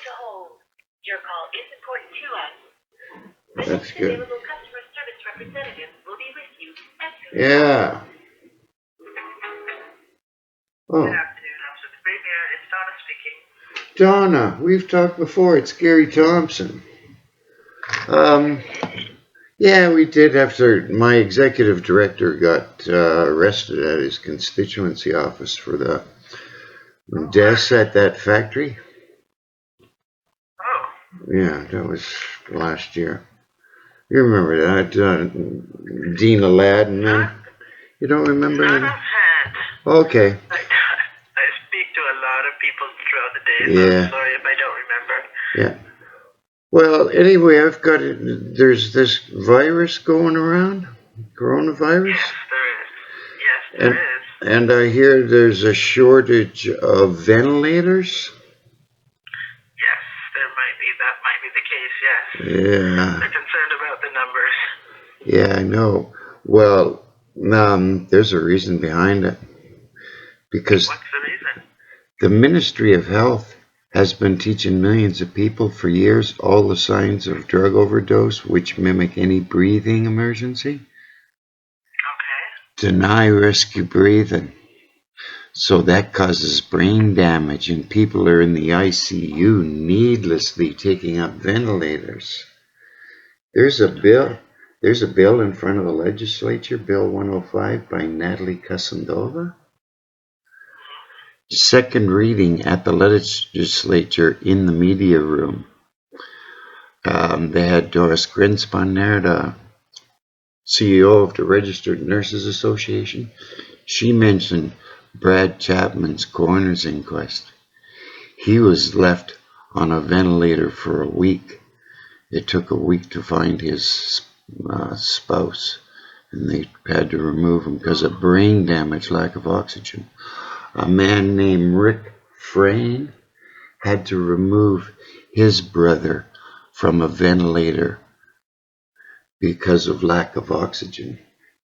to hold. Your call is important to us. The That's next good. available customer service representative will be with you as soon as Yeah. Oh. Good afternoon, Officer Premier. It's Donna speaking. Donna, we've talked before. It's Gary Thompson. Yeah, we did after my executive director got arrested at his constituency office for the deaths at that factory. Oh. Yeah, that was last year. You remember that, Dina Ladd and them? You don't remember Not them? offhand. Okay. I speak to a lot of people throughout the day, so Yeah. I'm sorry if I don't remember. Yeah. Well, anyway, I've got it. There's this virus going around, coronavirus. Yes, there is. Yes, there is. And I hear there's a shortage of ventilators. Yes, there might be. That might be the case, yes. Yeah. They're concerned about the numbers. Yeah, I know. Well, there's a reason behind it. Because What's the reason? the Ministry of Health has been teaching millions of people for years all the signs of drug overdose, which mimic any breathing emergency. Okay. Deny rescue breathing. So that causes brain damage, and people are in the ICU needlessly taking up ventilators. There's a bill in front of the legislature, Bill 105 by Natalie Kusendova. Second reading at the legislature in the media room. They had Doris Grinspun there, the CEO of the Registered Nurses Association. She mentioned Brad Chapman's coroner's inquest. He was left on a ventilator for a week. It took a week to find his spouse, and they had to remove him because of brain damage, lack of oxygen. A man named Rick Frayne had to remove his brother from a ventilator because of lack of oxygen.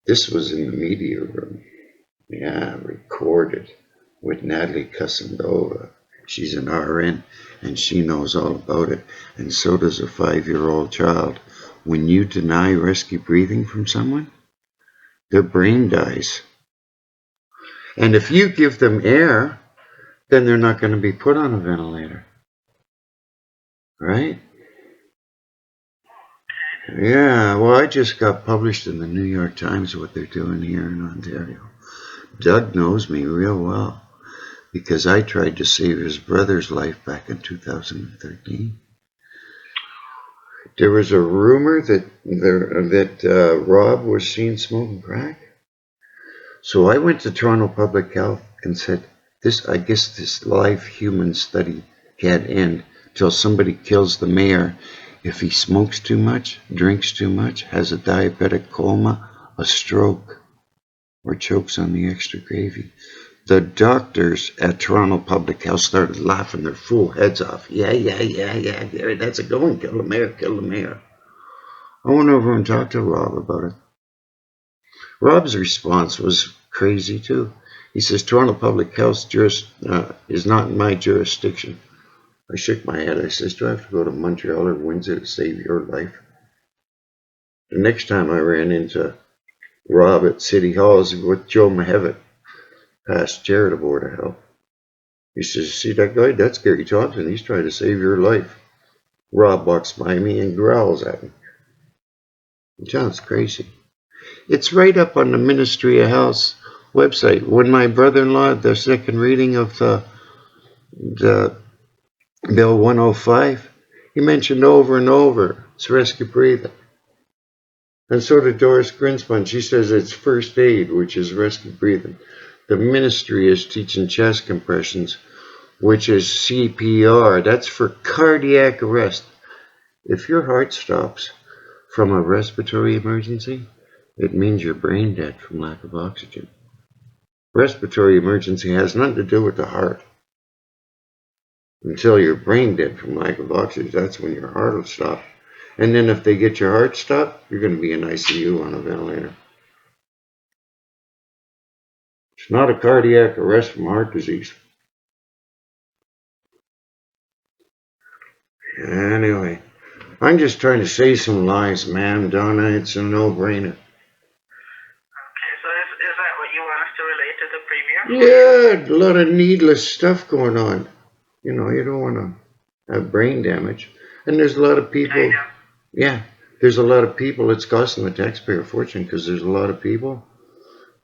This was in the media room. Yeah, recorded with Natalie Kusendova. She's an RN, and she knows all about it, and so does a 5-year-old child. When you deny rescue breathing from someone, their brain dies. And if you give them air, then they're not going to be put on a ventilator. Right? Yeah, well, I just got published in the New York Times what they're doing here in Ontario. Doug knows me real well because I tried to save his brother's life back in 2013. There was a rumor that Rob was seen smoking crack. So I went to Toronto Public Health and said, I guess this live human study can't end till somebody kills the mayor if he smokes too much, drinks too much, has a diabetic coma, a stroke, or chokes on the extra gravy. The doctors at Toronto Public Health started laughing their fool heads off. Yeah, Gary, that's a going. Kill the mayor, kill the mayor. I went over and talked to Rob about it. Rob's response was crazy too. He says, Toronto Public Health is not in my jurisdiction. I shook my head. I says, do I have to go to Montreal or Windsor to save your life? The next time I ran into Rob at City Hall was with Joe Mahevitt, past chair of the Board of Health. He says, see that guy? That's Gary Thompson. He's trying to save your life. Rob walks by me and growls at me. It sounds crazy. It's right up on the Ministry of Health's website. When my brother-in-law, the second reading of the Bill 105, he mentioned over and over, it's rescue breathing. And so did Doris Grinspun. She says it's first aid, which is rescue breathing. The ministry is teaching chest compressions, which is CPR. That's for cardiac arrest. If your heart stops from a respiratory emergency, it means you're brain dead from lack of oxygen. Respiratory emergency has nothing to do with the heart. Until you're brain dead from lack of oxygen, that's when your heart will stop. And then if they get your heart stopped, you're going to be in ICU on a ventilator. It's not a cardiac arrest from heart disease. Anyway, I'm just trying to save some lives, ma'am, Donna. It's a no-brainer. Okay, so is that what you want us to relate to the Premier? Yeah, a lot of needless stuff going on. You know, you don't want to have brain damage. And there's a lot of people. Yeah, there's a lot of people. It's costing the taxpayer a fortune because there's a lot of people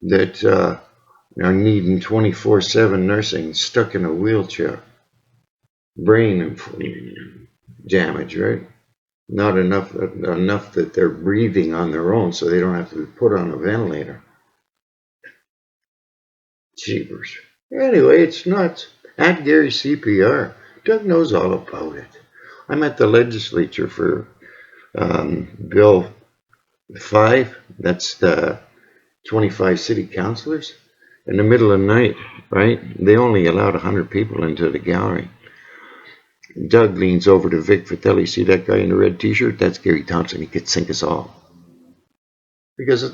that are needing 24/7 nursing, stuck in a wheelchair. Brain damage, right? Not enough that they're breathing on their own, so they don't have to be put on a ventilator. Jeepers. Anyway, it's nuts. At Gary CPR. Doug knows all about it. I'm at the legislature for Bill 5. That's the 25 city councilors. In the middle of the night, right? They only allowed 100 people into the gallery. Doug leans over to Vic Fratelli. See that guy in the red t-shirt? That's Gary Thompson. He could sink us all. Because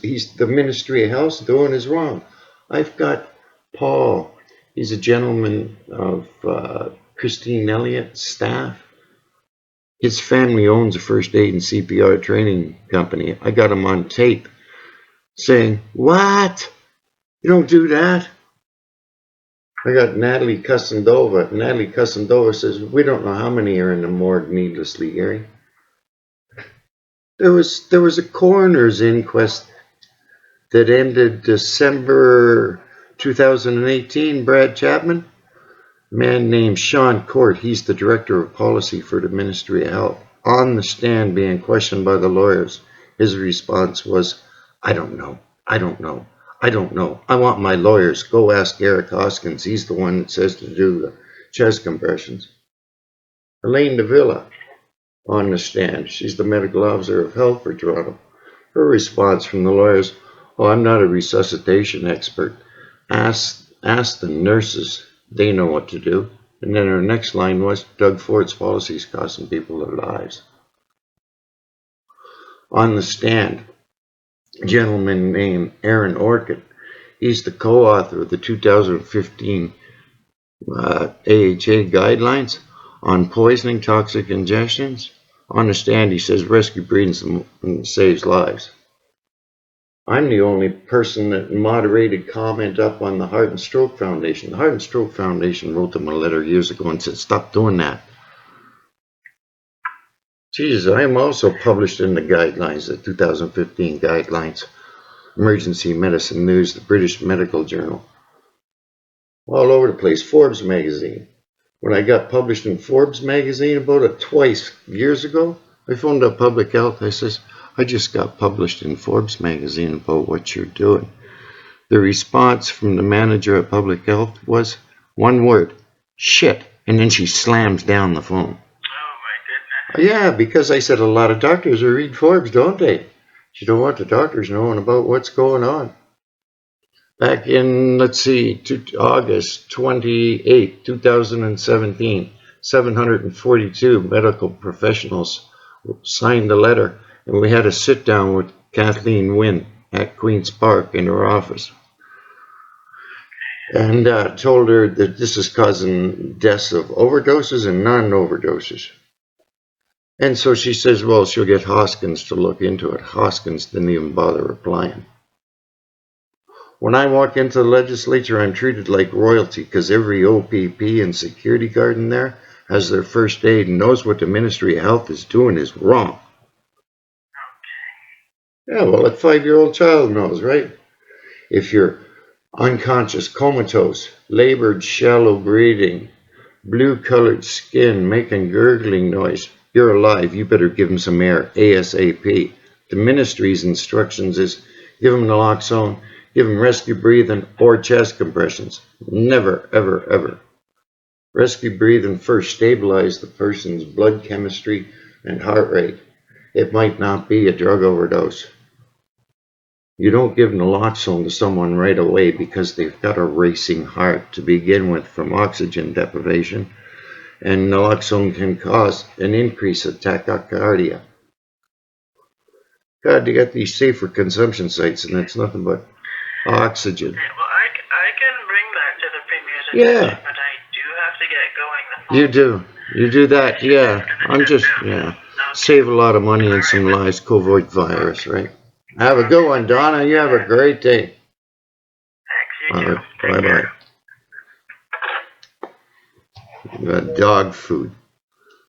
he's the Ministry of Health doing is wrong. I've got Paul. He's a gentleman of Christine Elliott's staff. His family owns a first aid and CPR training company. I got him on tape saying, "What? You don't do that?" I got Natalie Cusendova. Natalie Cusendova says, "We don't know how many are in the morgue needlessly, Gary." There was a coroner's inquest that ended December 2018. Brad Chapman, a man named Sean Court, he's the director of policy for the Ministry of Health, on the stand being questioned by the lawyers. His response was, "I don't know. I don't know. I don't know. I want my lawyers. Go ask Eric Hoskins. He's the one that says to do the chest compressions." Elaine Davila on the stand. She's the medical officer of health for Toronto. Her response from the lawyers, "Oh, I'm not a resuscitation expert. Ask the nurses. They know what to do." And then her next line was, "Doug Ford's policy is costing people their lives." On the stand, a gentleman named Aaron Orkin. He's the co-author of the 2015 AHA guidelines on poisoning, toxic ingestions. On the stand, he says rescue breathing saves lives. I'm the only person that moderated comment up on the Heart and Stroke Foundation. The Heart and Stroke Foundation wrote them a letter years ago and said, "Stop doing that." Jesus, I am also published in the guidelines, the 2015 guidelines. Emergency Medicine News, the British Medical Journal. All over the place. Forbes magazine. When I got published in Forbes magazine about it twice years ago, I phoned up Public Health. I says, "I just got published in Forbes magazine about what you're doing." The response from the manager at Public Health was one word, "Shit." And then she slams down the phone. Oh my goodness. Yeah, because I said a lot of doctors read Forbes, don't they? You don't want the doctors knowing about what's going on. Back in, August 28, 2017, 742 medical professionals signed a letter, and we had a sit-down with Kathleen Wynne at Queen's Park in her office. And told her that this is causing deaths of overdoses and non-overdoses. And so she says, well, she'll get Hoskins to look into it. Hoskins didn't even bother replying. When I walk into the legislature, I'm treated like royalty because every OPP and security guard in there has their first aid and knows what the Ministry of Health is doing is wrong. Yeah, well, a 5-year-old child knows, right? If you're unconscious, comatose, labored, shallow breathing, blue-colored skin, making gurgling noise, you're alive. You better give him some air ASAP. The ministry's instructions is give him naloxone, give him rescue breathing or chest compressions. Never, ever, ever. Rescue breathing first stabilize the person's blood chemistry and heart rate. It might not be a drug overdose. You don't give naloxone to someone right away because they've got a racing heart to begin with from oxygen deprivation, and naloxone can cause an increase of tachycardia. God, you got these safer consumption sites, and it's nothing but oxygen. Okay, well, I can bring that to the Premier's attention, Yeah. but I do have to get going. You do. You do that, yeah. I'm just, yeah. Save a lot of money and some lives, COVID virus, right? Have a good one, Donna. You have a great day. Thanks, you too. Take Bye-bye. care. Dog food.